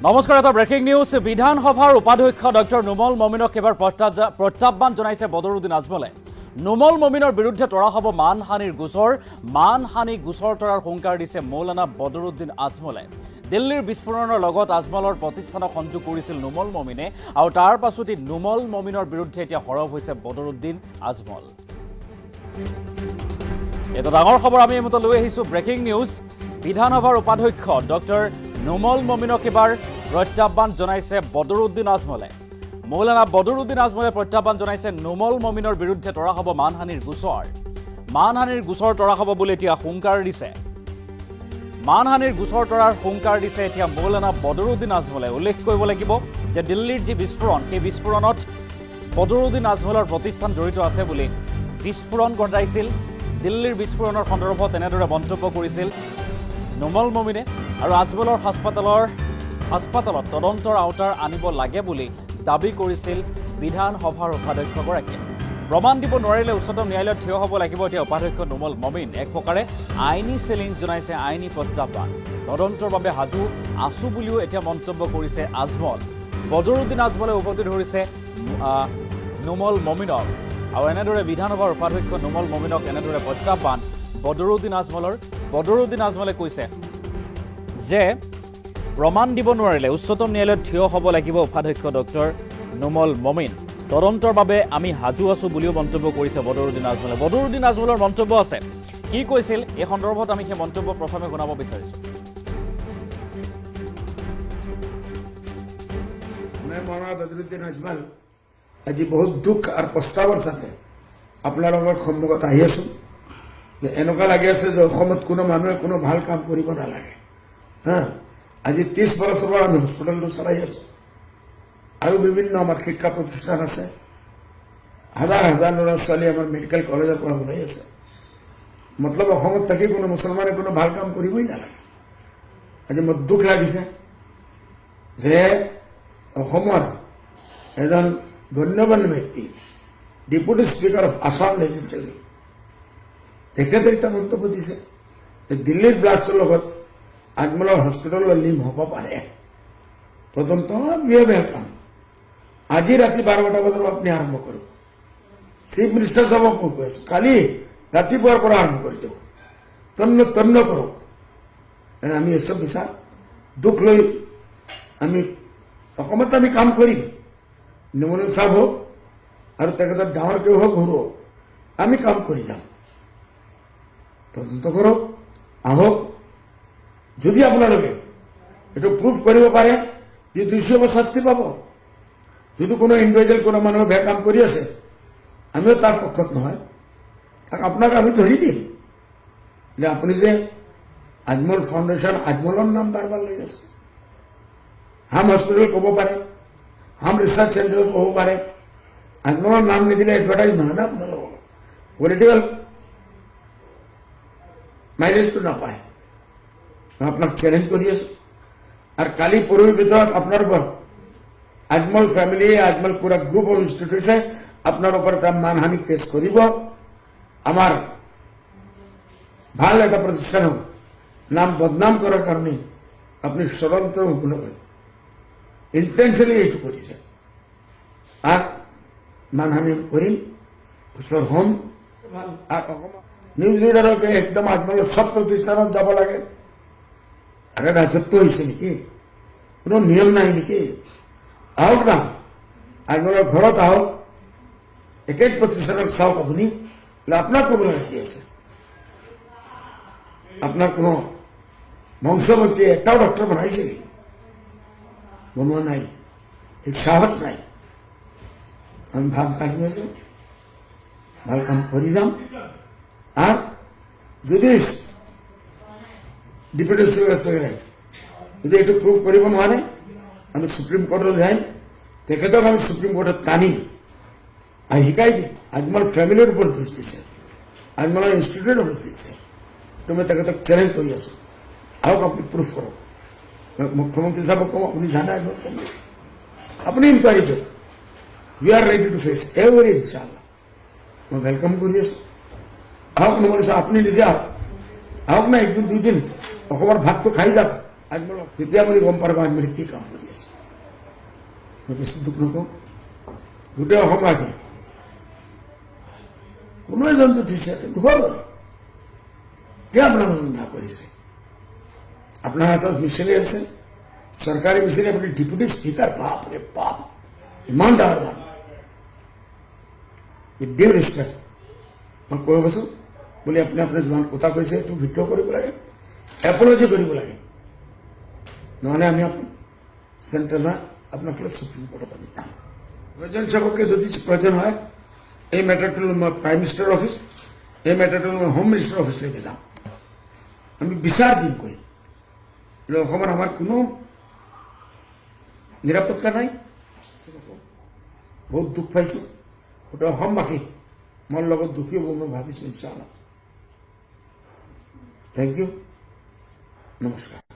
নমস্কাৰ, এটা breaking news. বিধানসভাৰ উপাধ্যক্ষ ডক্টৰ নুমল মমিনক এবাৰ প্ৰত্যাহ্বান জনাইছে বদৰুদ্দিন আজমলে। নুমল মমিনৰ বিৰুদ্ধে তৰা হ'ব মানহানিৰ গোচৰ। মানহানি গোচৰ তৰাৰ হুংকাৰ দিছে মৌলানা বদৰুদ্দিন আজমলে। দিল্লীৰ বিস্ফোৰণৰ লগত আজমলৰ প্ৰতিষ্ঠানক সংযোগ কৰিছিল নুমল মমিনে, আৰু তাৰ পাছতেই নুমল মমিনৰ বিৰুদ্ধে এতিয়া সৰব হৈছে বদৰুদ্দিন আজমল। এটা ডাঙৰ খবৰ আমি এই মুহূৰ্তত লৈ আহিছোঁ, ব্ৰেকিং নিউজ। বিধানসভাৰ উপাধ্যক্ষ ডক্টৰ নুমল মমিনক এবাৰ প্ৰত্যাহ্বান জনাইছে বদৰুদ্দিন আজমলে। মৌলানা বদৰুদ্দিন আজমলে প্ৰত্যাহ্বান জনাইছে নুমল মমিনৰ বিৰুদ্ধে তৰা হ'ব মানহানিৰ গোচৰ। মানহানিৰ গোচৰ তৰা হ'ব বুলি এতিয়া হুংকাৰ দিছে। মানহানিৰ গোচৰ তৰাৰ হুংকাৰ দিছে এতিয়া মৌলানা বদৰুদ্দিন আজমলে। উল্লেখ কৰিব লাগিব যে দিল্লীৰ যি বিস্ফোৰণ, সেই বিস্ফোৰণত বদৰুদ্দিন আজমলৰ প্ৰতিষ্ঠান জড়িত আছে বুলি বিস্ফোৰণ ঘটাইছিল। দিল্লীৰ বিস্ফোৰণৰ সন্দৰ্ভত এনেদৰে মন্তব্য কৰিছিল নুমল মমিনে, আৰু আজমলৰ হাস্পাতালত তদন্তৰ আওতাৰ আনিব লাগে বুলি দাবী কৰিছিল বিধানসভাৰ উপাধ্যক্ষগৰাকীয়ে। প্ৰমাণ দিব নোৱাৰিলে উচ্চতম ন্যায়ালয়ত থিয় হ'ব লাগিব এতিয়া উপাধ্যক্ষ নুমল মমিন। এক প্ৰকাৰে আইনী চেলেঞ্জ জনাইছে, আইনী প্ৰত্যাহ্বান। তদন্তৰ বাবে সাজু আছো বুলিও এতিয়া মন্তব্য কৰিছে আজমল। বদৰুদ্দিন আজমলে উভতি ধৰিছে নুমল মমিনক, আৰু এনেদৰে বিধানসভাৰ উপাধ্যক্ষ নুমল মমিনক এনেদৰে প্ৰত্যাহ্বান বদৰুদ্দিন আজমলৰ। বদৰুদ্দিন আজমলে কৈছে যে প্ৰমাণ দিব নোৱাৰিলে উচ্চতম ন্যায়ালয়ত থিয় হ'ব লাগিব উপাধ্যক্ষ ডক্টৰ নুমল মমিন। তদন্তৰ বাবে আমি সাজু আছো বুলিও মন্তব্য কৰিছে বদৰুদ্দিন আজমলে। বদৰুদ্দিন আজমলৰ মন্তব্য আছে, কি কৈছিল এই সন্দৰ্ভত আমি সেই মন্তব্য প্ৰথমে শুনাব বিচাৰিছোঁ। मैं मौलाना बदरुद्दीन अजमल আজি বহুত দুখ আৰু প্ৰস্তাৱৰ সাথে আপোনালোকৰ সন্মুখত আহি আছো যে এনেকুৱা লাগি আছে যে অসমত কোনো মানুহে কোনো ভাল কাম কৰিব নালাগে। আজি 30 বছৰৰ পৰা আমি হস্পিটেলটো চলাই আছো, আৰু বিভিন্ন আমাৰ শিক্ষা প্ৰতিষ্ঠান আছে, হাজাৰ হাজাৰ ল'ৰা ছোৱালী আমাৰ মেডিকেল কলেজৰ পৰা ওলাই আছে। মতলব অসমত থাকি কোনো মুছলমানে কোনো ভাল কাম কৰিবই নালাগে। আজি মোৰ দুখ লাগিছে যে অসমৰ এজন গণ্যমান্য ব্যক্তি, deputy speaker of Assam legislative, তেখেতে এটা মন্তব্য দিছে যে দিল্লীৰ ব্লাষ্টৰ লগত আজমলৰ হস্পিটেলৰ লিংক হ'ব পাৰে। তদন্ত ওয়েলকাম। আজি ৰাতি 12টা বজাৰ আপুনি আৰম্ভ কৰক। চিফ মিনিষ্টাৰ সাহেবক মই কৈ আছো, কালি ৰাতিপুৱাৰ পৰা আৰম্ভ কৰি দিয়ক, তন্ন কৰক। আমি এসব বিচাৰ দুখ লৈ আমি অসমত আমি কাম কৰিম। নিমল চাহ হোক আৰু তেখেতৰ ডাঙৰ কেউ হোক সৰু হোক, আমি কাম কৰি যাম। তদন্ত কৰক, আহক। যদি আপোনালোকে এইটো প্ৰুফ কৰিব পাৰে যে দোষী হ'ব, শাস্তি পাব। যদি কোনো ইণ্ডিভিজুৱেল কোনো মানুহে বেয়া কাম কৰি আছে, আমিও তাৰ পক্ষত নহয়, তাক আপোনাক আমি ধৰি দিম যে আপুনি যে আজমল ফাউণ্ডেশ্যন, আজমলৰ নাম বাৰবাৰ লৈ আছে। হাম হস্পিটেল ক'ব পাৰে, হাম ৰিচাৰ্চ চেণ্টাৰ ক'ব পাৰে। আজমলৰ নাম নিদিলে এডভাৰটাইজ নহয় না আপোনালোকৰ, পলিটিকেল মাইলেজটো নাপায়। মই আপোনাক চেলেঞ্জ কৰি আছো। আৰু কালি পৰহিৰ ভিতৰত আপোনাৰ ওপৰত আজমল ফেমিলি, আজমল পুৰা গ্ৰুপ অফ ইনষ্টিটিউটছে আপোনাৰ ওপৰত এটা মানহানি কেছ কৰিব। আমাৰ ভাল এটা প্ৰতিষ্ঠানক নাম বদনাম কৰাৰ কাৰণে আপুনি ষড়যন্ত্ৰ ইন্টেনশনালি এইটো কৰিছে। আৰ মানহানি কৰিম, গোচৰ হ'ম। নিউজ ৰিডাৰকে একদম আজমলৰ সব প্ৰতিষ্ঠানত যাব লাগে। আৰে ৰাজত্ব হয়েছে নেকি? কোনো নিয়ম নাই নেকি? আহক না, আজমলৰ ঘৰত আহক, এক এক প্ৰতিষ্ঠানক চাওক। আপুনি আপনাৰ কবলৈ কি আছে? আপনাৰ কোনো বংশবতী একটাও ডক্টৰ বনাইছে নেকি? বনোৱা নাই, এই সাহস নাই। আমি ভাল কাম আছো, ভাল কাম কৰি যাম। আৰ যদি ডিপুটি স্পিকাৰে যদি এইটো প্ৰুভ কৰিব নোৱাৰে, আমি সুপ্ৰিম কোৰ্টত যাম। তেখেতক আমি সুপ্ৰিম কোৰ্টত টানিম আৰু শিকাই দিম। আজমল ফেমিলিৰ ওপৰত দোষ দিছে, আজমলৰ ইনষ্টিটিউটৰ দোষ দিছে। মই তেখেতক চেলেঞ্জ কৰি আছো, আহক আপুনি প্ৰুফ কৰক। মুখ্যমন্ত্ৰী সাহেবক কম, আপুনি জানে আজমল ফেমিলি, আপুনি ইনকুৱাৰী দিয়ক। We are ready to face every ইনশাআল্লাহ। মই वेलकम কৰি আছো। আহক নুমল চাহ, আপুনি নিজে আহক। আহক না, একদিন দুদিন অসমৰ ভাতটো খাই যাওক। আগমলক তেতিয়া আপুনি গম পাব আমি কি কাম কৰি আছোঁ মই বেছি দুখ নকওঁ গোটেই অসমবাসী কোনো এজনটো থৈছে দুখৰ কিয় আপোনাৰ নিন্দা কৰিছে আপোনাৰ হাতত মিছনে আছে চৰকাৰী মিছনে আপুনি ডেপুটি স্পীকাৰ বাপৰে বাপ ইমান ডাঙৰ মানুহ উইথ ডিউ ৰেচপেক্ট মই কৈ আছোঁ বুলি আপুনি আপোনাৰ যিমান কথা কৈছে এইটো ভিডিঅ' কৰিব লাগে এপলজি কৰিব লাগে নহ'লে আমি চেণ্ট্ৰেল আপোনাক লৈ সুপ্ৰিম কোৰ্টত আমি যাম প্ৰয়োজন চবকে যদি প্ৰয়োজন হয় এই মেটাৰটো মই প্ৰাইম মিনিষ্টাৰ অফিচ এই মেটাৰটো মই হোম মিনিষ্টাৰ অফিচলৈকে যাম আমি বিচাৰ দিম কৈ অসমত আমাৰ কোনো নিৰাপত্তা নাই বহুত দুখ পাইছোঁ গোটেই অসমবাসী মোৰ লগত দুখী হ'ব মই ভাবিছোঁ ইনশাআল্লাহ থেংক ইউ নমস্কাৰ